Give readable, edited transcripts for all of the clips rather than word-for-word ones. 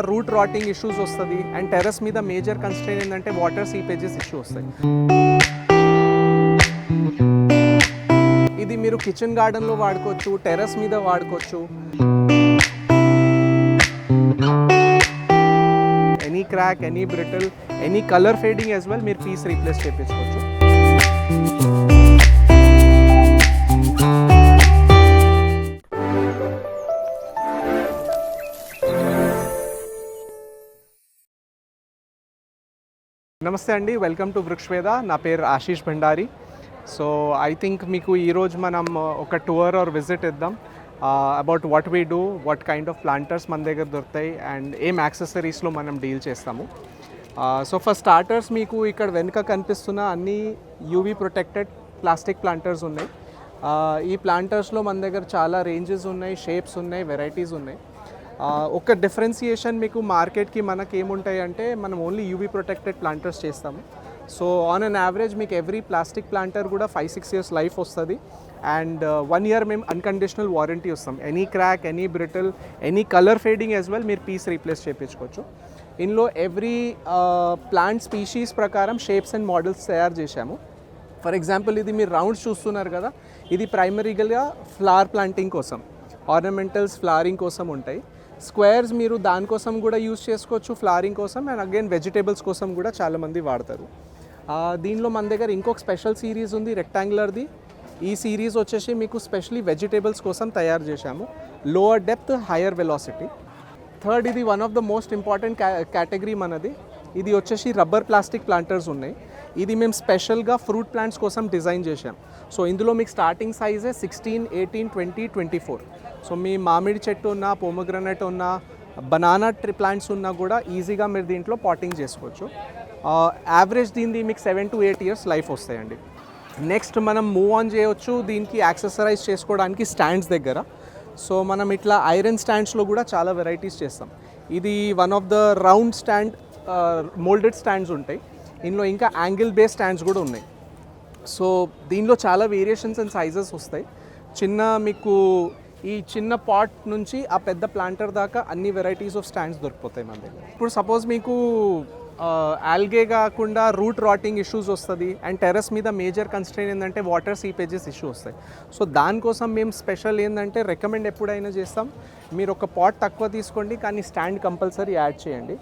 Route rating issues వస్తుంది and terrace మీద major constrain ఏంటంటే వాటర్ సీపేజెస్ ఇష్యూ వస్తాయి. ఇది మీరు కిచెన్ గార్డెన్లో వాడుకోవచ్చు, టెర్రస్ మీద వాడుకోవచ్చు. Any crack, any brittle, any colour fading as well మీరు పీస్ రీప్లేస్ చేయించుకోవచ్చు. నమస్తే అండి, వెల్కమ్ టు వృక్షవేద. నా పేరు Ashish Bhandari. So I think మీకు ఈరోజు మనం ఒక టూర్ ఆర్ విజిట్ ఇద్దాం about what we do, what kind of planters మన దగ్గర దొరుకుతాయి అండ్ ఏం యాక్సెసరీస్లో మనం డీల్ చేస్తాము. సో ఫర్ స్టార్టర్స్ మీకు ఇక్కడ వెనుక కనిపిస్తున్న అన్ని యూవీ ప్రొటెక్టెడ్ ప్లాస్టిక్ ప్లాంటర్స్ ఉన్నాయి. ఈ ప్లాంటర్స్లో మన దగ్గర చాలా రేంజెస్ ఉన్నాయి, షేప్స్ ఉన్నాయి, వెరైటీస్ ఉన్నాయి. ఒక డిఫరెన్సియేషన్ మీకు మార్కెట్కి మనకి ఏముంటాయి అంటే మనం ఓన్లీ యూవీ ప్రొటెక్టెడ్ ప్లాంటర్స్ చేస్తాము. సో ఆన్ అన్ యావరేజ్ మీకు ఎవ్రీ ప్లాస్టిక్ ప్లాంటర్ కూడా 5-6 years లైఫ్ వస్తుంది అండ్ 1 year మేము అన్కండిషనల్ వారంటీ వస్తాం. Any crack, any brittle, any colour fading as well మీరు పీస్ రీప్లేస్ చేయించుకోవచ్చు. ఇందులో ఎవ్రీ ప్లాంట్ స్పీషీస్ ప్రకారం షేప్స్ అండ్ మోడల్స్ తయారు చేశాము. ఫర్ ఎగ్జాంపుల్ ఇది మీరు రౌండ్స్ చూస్తున్నారు కదా, ఇది ప్రైమరీగా ఫ్లవర్ ప్లాంటింగ్ కోసం, ఆర్నమెంటల్స్ ఫ్లవరింగ్ కోసం ఉంటాయి. స్క్వేర్స్ మీరు దానికోసం కూడా యూజ్ చేసుకోవచ్చు, ఫ్లవరింగ్ కోసం, అండ్ అగైన్ వెజిటేబుల్స్ కోసం కూడా చాలామంది వాడతారు. దీనిలో మన దగ్గర ఇంకొక స్పెషల్ సిరీస్ ఉంది రెక్టాంగులర్ది. ఈ సిరీస్ వచ్చేసి మీకు స్పెషలీ వెజిటేబుల్స్ కోసం తయారు చేశాము. Lower depth, higher velocity. Third, ఇది one of the most important category మనది. ఇది వచ్చేసి రబ్బర్ ప్లాస్టిక్ ప్లాంటర్స్ ఉన్నాయి. ఇది మేము స్పెషల్గా ఫ్రూట్ ప్లాంట్స్ కోసం డిజైన్ చేశాం. సో ఇందులో మీకు స్టార్టింగ్ సైజే 16, 18, 20, 24. సో మీ మామిడి చెట్టు ఉన్నా, పోమోగ్రనేట్ ఉన్నా, బనానా ప్లాంట్స్ ఉన్నా కూడా ఈజీగా మీరు దీంట్లో పాటింగ్ చేసుకోవచ్చు. యావరేజ్ దీనిది మీకు 7 to 8 years లైఫ్ వస్తాయండి. నెక్స్ట్ మనం మూవ్ ఆన్ చేయవచ్చు దీనికి యాక్సెసరైజ్ చేసుకోవడానికి స్టాండ్స్ దగ్గర. సో మనం ఇట్లా ఐరన్ స్టాండ్స్లో కూడా చాలా వెరైటీస్ చేస్తాం. ఇది one of the round stand, moulded stands ఉంటాయి. ఇందులో ఇంకా యాంగిల్ బేస్ స్టాండ్స్ కూడా ఉన్నాయి. సో దీనిలో చాలా వేరియేషన్స్ అండ్ సైజెస్ వస్తాయి. మీకు ఈ చిన్న పాట్ నుంచి ఆ పెద్ద ప్లాంటర్ దాకా అన్ని వెరైటీస్ ఆఫ్ స్టాండ్స్ దొరికిపోతాయి మన దగ్గర. ఇప్పుడు సపోజ్ మీకు ఆల్గే కాకుండా రూట్ రాటింగ్ ఇష్యూస్ వస్తుంది అండ్ టెర్రస్ మీద మేజర్ కన్స్ట్రెయిన్ ఏంటంటే వాటర్ సీపేజెస్ ఇష్యూ వస్తాయి. సో దానికోసం మేము స్పెషల్ ఏంటంటే రికమెండ్ ఎప్పుడైనా చేస్తాం, మీరు ఒక పాట్ తక్కువ తీసుకోండి కానీ స్టాండ్ కంపల్సరీ యాడ్ చేయండి.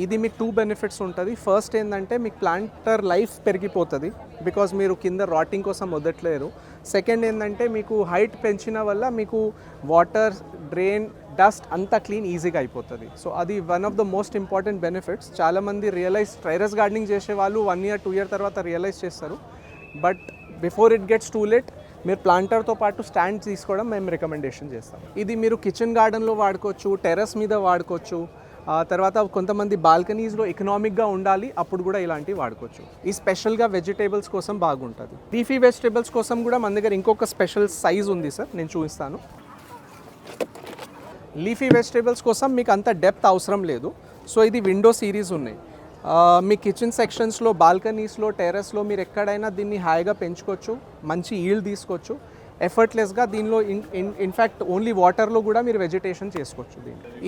ఇది మీకు 2 benefits ఉంటుంది. ఫస్ట్ ఏంటంటే మీకు ప్లాంటర్ లైఫ్ పెరిగిపోతుంది బికాజ్ మీరు కింద రాటింగ్ కోసం వదలట్లేరు. సెకండ్ ఏంటంటే మీకు హైట్ పెంచిన వల్ల మీకు వాటర్, డ్రైన్, డస్ట్ అంతా క్లీన్ ఈజీగా అయిపోతుంది. సో అది one of the most important benefits. చాలామంది టెర్రస్ గార్డెనింగ్ చేసే వాళ్ళు 1 year, 2 year తర్వాత రియలైజ్ చేస్తారు. But before it gets too late మీరు ప్లాంటర్తో పాటు స్టాండ్ తీసుకోవడం మేము రికమెండేషన్ చేస్తాం. ఇది మీరు కిచెన్ గార్డెన్లో వాడుకోవచ్చు, టెర్రస్ మీద వాడుకోవచ్చు. తర్వాత కొంతమంది బాల్కనీస్లో ఎకనామిక్గా ఉండాలి, అప్పుడు కూడా ఇలాంటివి వాడుకోవచ్చు. ఈ స్పెషల్గా వెజిటేబుల్స్ కోసం బాగుంటుంది. లీఫీ వెజిటేబుల్స్ కోసం కూడా మన దగ్గర ఇంకొక స్పెషల్ సైజ్ ఉంది సార్, నేను చూపిస్తాను. లీఫీ వెజిటేబుల్స్ కోసం మీకు అంత డెప్త్ అవసరం లేదు. సో ఇది విండో సిరీస్ ఉన్నాయి. మీ కిచెన్ సెక్షన్స్లో, బాల్కనీస్లో, టెర్రస్లో మీరు ఎక్కడైనా దీన్ని హాయిగా పెంచుకోవచ్చు, మంచి ఈల్డ్ తీసుకోవచ్చు ఎఫర్ట్లెస్గా. దీనిలో ఇన్ఫ్యాక్ట్ ఓన్లీ వాటర్లో కూడా మీరు వెజిటేషన్ చేసుకోవచ్చు.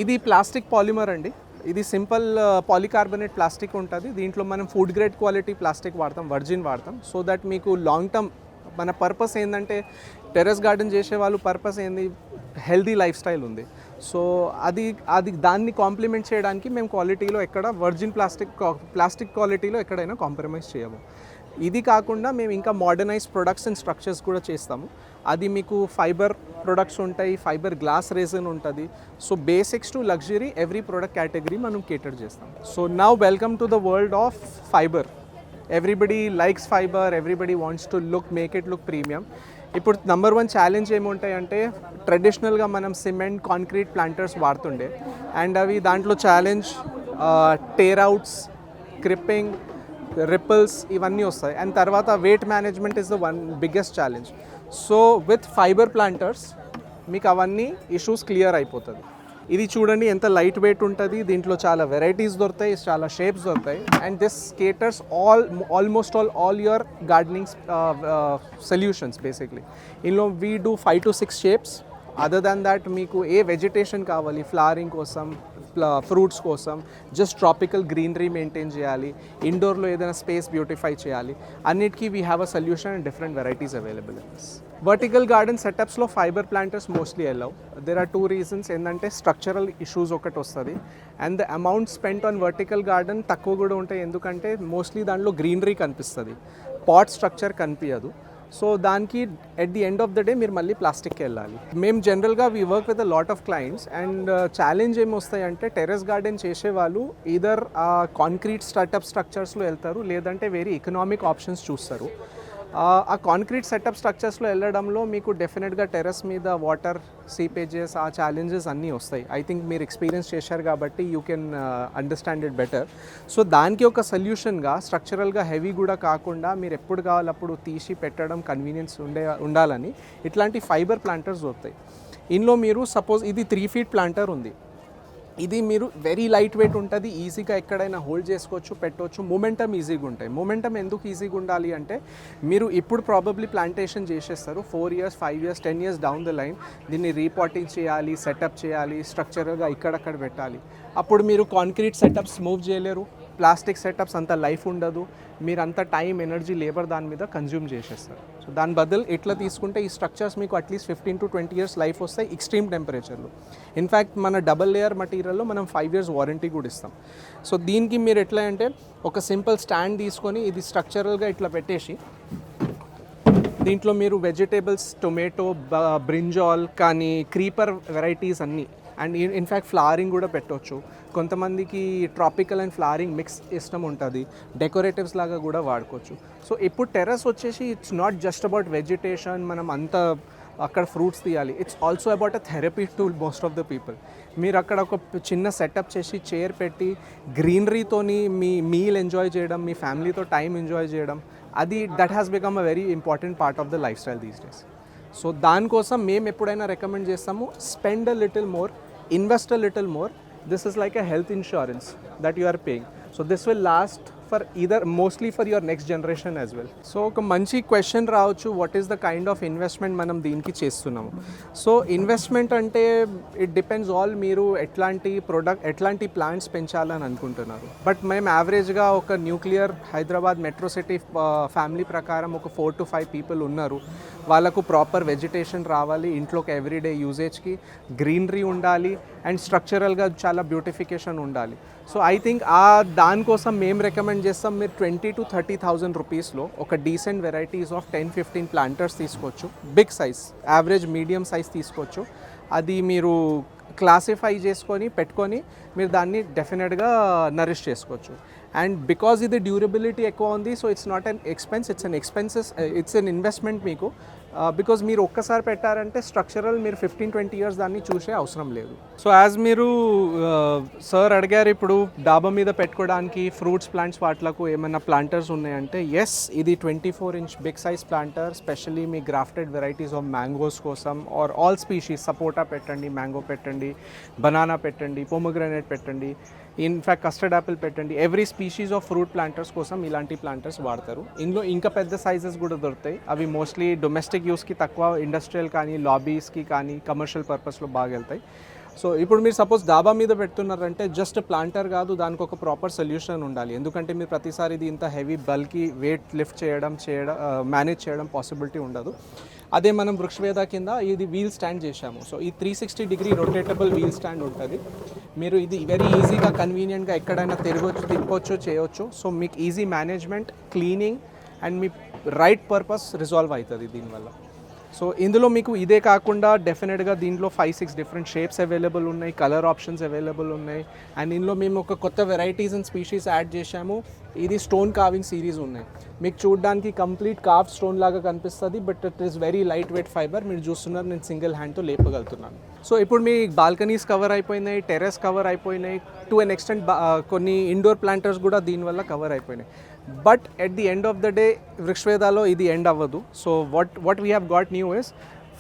ఇది ప్లాస్టిక్ పాలిమర్ అండి. ఇది సింపుల్ పాలికార్బోనేట్ ప్లాస్టిక్ ఉంటుంది. దీంట్లో మనం ఫుడ్ గ్రేడ్ క్వాలిటీ ప్లాస్టిక్ వాడతాం, వర్జిన్ వాడతాం. సో దట్ మీకు లాంగ్ టర్మ్, మన పర్పస్ ఏంటంటే టెర్రస్ గార్డెన్ చేసే వాళ్ళు పర్పస్ ఏంది, హెల్దీ లైఫ్ స్టైల్ ఉంది. సో అది దాన్ని కాంప్లిమెంట్ చేయడానికి మేము క్వాలిటీలో ఎక్కడ వర్జిన్ ప్లాస్టిక్ క్వాలిటీలో ఎక్కడైనా కాంప్రమైజ్ చేయము. ఇది కాకుండా మేము ఇంకా మోడర్నైజ్ ప్రొడక్ట్స్ అండ్ స్ట్రక్చర్స్ కూడా చేస్తాము. అది మీకు ఫైబర్ ప్రొడక్ట్స్ ఉంటాయి, ఫైబర్ గ్లాస్ రేజన్ ఉంటుంది. So basics to luxury every product category మనం కేటర్ చేస్తాం. So now welcome to the world of fibre. Everybody likes fibre, everybody wants to make it look premium. ఇప్పుడు number 1 challenge ఏముంటాయి అంటే ట్రెడిషనల్గా మనం cement, concrete planters వాడుతుండే and అవి దాంట్లో challenge టేర్అవుట్స్, క్రిప్పింగ్, ripples ఇవన్నీ వస్తాయి. అండ్ తర్వాత weight management is the biggest challenge. So with fibre planters మీకు అవన్నీ ఇష్యూస్ క్లియర్ అయిపోతుంది. ఇది చూడండి ఎంత లైట్ వెయిట్ ఉంటుంది. దీంట్లో చాలా వెరైటీస్ దొరుకుతాయి, చాలా షేప్స్ దొరుకుతాయి. And this caters almost all your gardening solutions basically. ఇందులో we do 5 to 6 shapes. Other than that మీకు ఏ వెజిటేషన్ కావాలి, ఫ్లవరింగ్ కోసం, ఫ్రూట్స్ కోసం, జస్ట్ ట్రాపికల్ గ్రీనరీ మెయింటైన్ చేయాలి, ఇండోర్లో ఏదైనా స్పేస్ బ్యూటిఫై చేయాలి, అన్నిటికీ we have a solution and different varieties available in this. Vertical garden సెటప్స్లో fibre planters mostly allow. There are 2 reasons. ఏంటంటే స్ట్రక్చరల్ ఇష్యూస్ ఒకటి వస్తుంది and the amount spent on vertical garden తక్కువ కూడా ఉంటాయి, ఎందుకంటే మోస్ట్లీ దాంట్లో గ్రీనరీ కనిపిస్తుంది, పాట్ స్ట్రక్చర్ కనిపించదు. సో దానికి at the end of the day మీరు మళ్ళీ ప్లాస్టిక్కి వెళ్ళాలి. మేము జనరల్గా we work with a lot of clients and challenge ఏమి వస్తాయంటే టెర్రస్ గార్డెన్ చేసే వాళ్ళు ఈదర్ కాంక్రీట్ స్టార్టప్ స్ట్రక్చర్స్లో వెళ్తారు, లేదంటే వెరీ ఎకనామిక్ ఆప్షన్స్ చూస్తారు. ఆ కాంక్రీట్ సెటప్ స్ట్రక్చర్స్లో వెళ్ళడంలో మీకు డెఫినెట్గా టెర్రస్ మీద వాటర్ సీపేజెస్ ఆ ఛాలెంజెస్ అన్నీ వస్తాయి. ఐ థింక్ మీరు ఎక్స్పీరియన్స్ చేశారు కాబట్టి you can understand it better. So దానికి ఒక సొల్యూషన్గా స్ట్రక్చరల్గా హెవీ కూడా కాకుండా మీరు ఎప్పుడు కావాలప్పుడు తీసి పెట్టడం కన్వీనియన్స్ ఉండాలని ఇట్లాంటి ఫైబర్ ప్లాంటర్స్ దొరుకుతాయి. ఇందులో మీరు సపోజ్ ఇది 3 feet ప్లాంటర్ ఉంది, ఇది మీరు వెరీ లైట్ వెయిట్ ఉంటుంది, ఈజీగా ఎక్కడైనా హోల్డ్ చేసుకోవచ్చు, పెట్టవచ్చు, మొమెంటమ్ ఈజీగా ఉంటాయి. మొమెంటమ్ ఎందుకు ఈజీగా ఉండాలి అంటే మీరు ఇప్పుడు ప్రాబబ్లీ ప్లాంటేషన్ చేసేస్తారు, 4 years 5 years 10 years down the line దీన్ని రీపాటింగ్ చేయాలి, సెటప్ చేయాలి, స్ట్రక్చరల్గా ఇక్కడక్కడ పెట్టాలి. అప్పుడు మీరు కాంక్రీట్ సెటప్స్ మూవ్ చేయలేరు, ప్లాస్టిక్ సెటప్స్ అంత లైఫ్ ఉండదు, మీరు అంత టైం ఎనర్జీ లేబర్ దాని మీద కన్జ్యూమ్ చేసేస్తారు. సో దాని బదులు ఎట్లా తీసుకుంటే ఈ స్ట్రక్చర్స్ మీకు అట్లీస్ట్ 15 to 20 years లైఫ్ వస్తాయి ఎక్స్ట్రీమ్ టెంపరేచర్లో. ఇన్ఫ్యాక్ట్ మన డబల్ లేయర్ మెటీరియల్లో మనం 5 years వారంటీ కూడా ఇస్తాం. సో దీనికి మీరు ఎట్లా అంటే ఒక సింపుల్ స్టాండ్ తీసుకొని ఇది స్ట్రక్చరల్గా ఇట్లా పెట్టేసి దీంట్లో మీరు వెజిటేబుల్స్, టొమాటో, బ్రింజాల్ కానీ క్రీపర్ వెరైటీస్ అన్నీ అండ్ ఇన్ఫ్యాక్ట్ ఫ్లవరింగ్ కూడా పెట్టవచ్చు. కొంతమందికి ట్రాపికల్ అండ్ ఫ్లవరింగ్ మిక్స్ ఇష్టం ఉంటుంది, డెకరేటివ్స్ లాగా కూడా వాడుకోవచ్చు. సో ఇప్పుడు టెర్రస్ వచ్చేసి it's not just about vegetation, మనం అంతా అక్కడ ఫ్రూట్స్ తీయాలి, it's also about a therapy to most of the people. మీరు అక్కడ ఒక చిన్న సెటప్ చేసి చైర్ పెట్టి గ్రీనరీతోని మీ మీల్ ఎంజాయ్ చేయడం, మీ ఫ్యామిలీతో టైం ఎంజాయ్ చేయడం, అది that has become a very important part of the life style these days. So దానికోసం మేము ఎప్పుడైనా రికమెండ్ చేస్తాము, spend a little more, invest a little more. This is like a health insurance that you are paying. So this will last for either mostly for your next generation as well. So ఒక మంచి question రావచ్చు, what is the kind of investment మనం దీనికి చేస్తున్నాము. So investment అంటే it depends all మీరు ఎట్లాంటి plants పెంచాలని అనుకుంటున్నారు. బట్ మేము యావరేజ్గా ఒక nuclear Hyderabad metro city family ప్రకారం ఒక 4 to 5 people ఉన్నారు. వాళ్ళకు ప్రాపర్ వెజిటేషన్ రావాలి, ఇంట్లోకి ఎవ్రీడే యూజేజ్కి గ్రీనరీ ఉండాలి అండ్ స్ట్రక్చరల్గా చాలా బ్యూటిఫికేషన్ ఉండాలి. సో ఐ థింక్ దానికోసం మేము రికమెండ్ చేస్తాం, మీరు 20,000 to 30,000 రూపీస్లో ఒక డీసెంట్ వెరైటీస్ ఆఫ్ 10-15 ప్లాంటర్స్ తీసుకోవచ్చు. Big size, average, medium size తీసుకోవచ్చు. అది మీరు క్లాసిఫై చేసుకొని పెట్టుకొని మీరు దాన్ని డెఫినెట్గా నరిష్ చేసుకోవచ్చు. అండ్ బికాజ్ ఇది డ్యూరబిలిటీ ఎక్కువ ఉంది, so it's not an expense, it's an investment మీకు. బికాజ్ మీరు ఒక్కసారి పెట్టారంటే స్ట్రక్చరల్ మీరు 15-20 years దాన్ని చూసే అవసరం లేదు. సో యాజ్ మీరు సార్ అడిగారు ఇప్పుడు డాబా మీద పెట్టుకోవడానికి ఫ్రూట్స్ ప్లాంట్స్ వాటిలకు ఏమైనా ప్లాంటర్స్ ఉన్నాయంటే, ఎస్, ఇది 24-inch big size planter, specially మీ గ్రాఫ్టెడ్ వెరైటీస్ ఆఫ్ మ్యాంగోస్ కోసం ఆర్ ఆల్ స్పీషీస్, సపోటా పెట్టండి, మ్యాంగో పెట్టండి, బనానా పెట్టండి, పోమోగ్రానేట్ పెట్టండి, ఇన్ఫ్యాక్ట్ కస్టర్డ్ యాపిల్ పెట్టండి, every species of fruit planters కోసం ఇలాంటి ప్లాంటర్స్ వాడతారు. ఇందులో ఇంకా పెద్ద సైజెస్ కూడా దొరుకుతాయి, అవి మోస్ట్లీ డొమెస్టిక్ యూస్కి తక్కువ, ఇండస్ట్రియల్ కానీ లాబీస్కి కానీ కమర్షియల్ పర్పస్లో బాగా వెళ్తాయి. సో ఇప్పుడు మీరు సపోజ్ డాబా మీద పెడుతున్నారంటే జస్ట్ ప్లాంటర్ కాదు, దానికి ఒక ప్రాపర్ సొల్యూషన్ ఉండాలి. ఎందుకంటే మీరు ప్రతిసారి ఇది ఇంత హెవీ బల్కీ వెయిట్ లిఫ్ట్ చేయడం మేనేజ్ చేయడం పాసిబిలిటీ ఉండదు. అదే మనం వృక్షవేద కింద ఇది వీల్ స్టాండ్ చేశాము. సో ఈ 360-degree రొటేటబుల్ వీల్ స్టాండ్ ఉంటుంది. మీరు ఇది వెరీ ఈజీగా కన్వీనియంట్గా ఎక్కడైనా తిప్పొచ్చు చేయొచ్చు. సో మీకు easy management, cleaning and me right purpose resolve అవుతుంది దీనివల్ల. సో ఇందులో మీకు ఇదే కాకుండా డెఫినెట్గా దీంట్లో 5-6 డిఫరెంట్ షేప్స్ అవైలబుల్ ఉన్నాయి, కలర్ ఆప్షన్స్ అవైలబుల్ ఉన్నాయి. అండ్ ఇందులో మేము ఒక కొత్త వెరైటీస్ అండ్ స్పీషీస్ యాడ్ చేశాము. ఇది స్టోన్ కార్వింగ్ సిరీస్ ఉన్నాయి. మీకు చూడడానికి కంప్లీట్ కార్వ్ స్టోన్ లాగా కనిపిస్తుంది, but it is very light weight fibre. మీరు చూస్తున్నారు, నేను సింగిల్ హ్యాండ్తో లేపగలుగుతున్నాను. సో ఇప్పుడు మీ బాల్కనీస్ కవర్ అయిపోయినాయి, టెర్రస్ కవర్ అయిపోయినాయి, టు ఎన్ ఎక్స్టెంట్ కొన్ని ఇండోర్ ప్లాంటర్స్ కూడా దీనివల్ల కవర్ అయిపోయినాయి. But at the end of the day వృక్షవేదాలో ఇది ఎండ్ అవ్వదు. So what we have got new is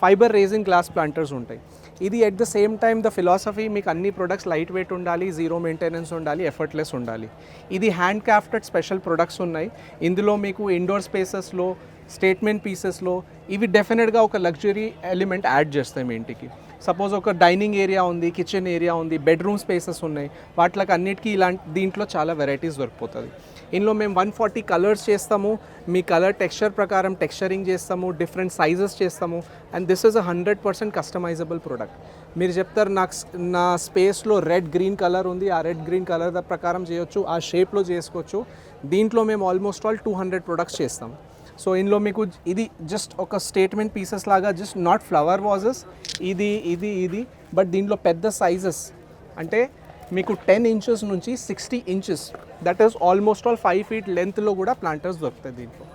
fibre raising glass planters ఉంటాయి. ఇది at the same time the philosophy మీకు అన్ని ప్రొడక్ట్స్ లైట్ వెయిట్ ఉండాలి, జీరో మెయింటెనెన్స్ ఉండాలి, ఎఫర్ట్లెస్ ఉండాలి. ఇది హ్యాండ్ క్రాఫ్టెడ్ స్పెషల్ ప్రొడక్ట్స్ ఉన్నాయి. ఇందులో మీకు ఇండోర్ స్పేసెస్లో, స్టేట్మెంట్ పీసెస్లో ఇవి డెఫినెట్గా ఒక లగ్జరీ ఎలిమెంట్ యాడ్ చేస్తాయి మీ ఇంటికి. సపోజ్ ఒక డైనింగ్ ఏరియా ఉంది, కిచెన్ ఏరియా ఉంది, బెడ్రూమ్ స్పేసెస్ ఉన్నాయి, వాటికి అన్నిటికీ ఇలాంటి దీంట్లో చాలా వెరైటీస్ దొరికిపోతుంది. ఇందులో మేము 140 కలర్స్ చేస్తాము, మీ కలర్ టెక్స్చర్ ప్రకారం టెక్స్చరింగ్ చేస్తాము, డిఫరెంట్ సైజెస్ చేస్తాము, and this is 100% customisable product. మీరు చెప్తారు నాకు నా స్పేస్లో రెడ్ గ్రీన్ కలర్ ఉంది, ఆ రెడ్ గ్రీన్ కలర్ ప్రకారం చేయొచ్చు, ఆ షేప్లో చేసుకోవచ్చు. దీంట్లో మేము ఆల్మోస్ట్ ఆల్ 200 ప్రొడక్ట్స్ చేస్తాం. సో ఇందులో మీకు ఇది జస్ట్ ఒక స్టేట్మెంట్ పీసెస్ లాగా, జస్ట్ నాట్ ఫ్లవర్ వాజెస్, ఇది బట్ దీంట్లో పెద్ద సైజెస్ అంటే మీకు 10 ఇంచెస్ నుంచి 60 inches, that is almost all 5 feet లెంత్లో కూడా ప్లాంటర్స్ దొరుకుతాయి దీంట్లో.